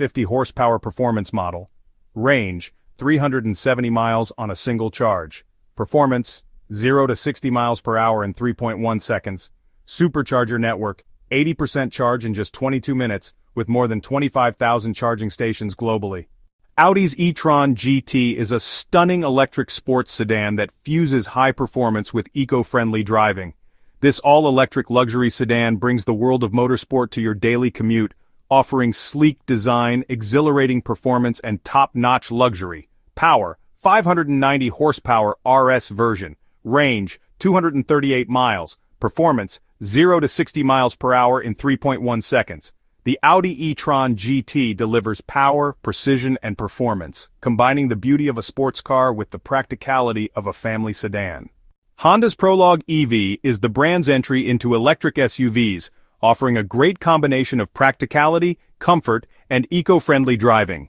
350 horsepower performance model. Range, 370 miles on a single charge. Performance, 0 to 60 miles per hour in 3.1 seconds. Supercharger network, 80% charge in just 22 minutes, with more than 25,000 charging stations globally. Audi's e-tron GT is a stunning electric sports sedan that fuses high performance with eco-friendly driving. This all-electric luxury sedan brings the world of motorsport to your daily commute, offering sleek design, exhilarating performance, and top-notch luxury. Power, 590 horsepower RS version. Range, 238 miles. Performance, 0 to 60 miles per hour in 3.1 seconds. The Audi e-tron GT delivers power, precision, and performance, combining the beauty of a sports car with the practicality of a family sedan. Honda's Prologue EV is the brand's entry into electric SUVs, offering a great combination of practicality, comfort, and eco-friendly driving.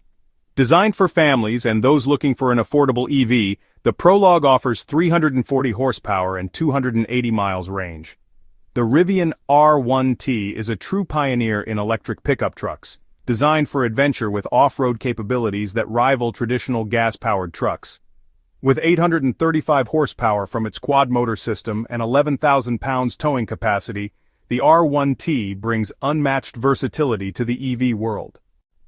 Designed for families and those looking for an affordable EV, the Prologue offers 340 horsepower and 280 miles range. The Rivian R1T is a true pioneer in electric pickup trucks, designed for adventure with off-road capabilities that rival traditional gas-powered trucks. With 835 horsepower from its quad-motor system and 11,000 pounds towing capacity, the R1T brings unmatched versatility to the EV world.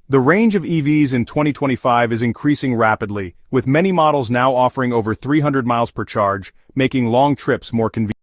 The range of EVs in 2025 is increasing rapidly, with many models now offering over 300 miles per charge, making long trips more convenient.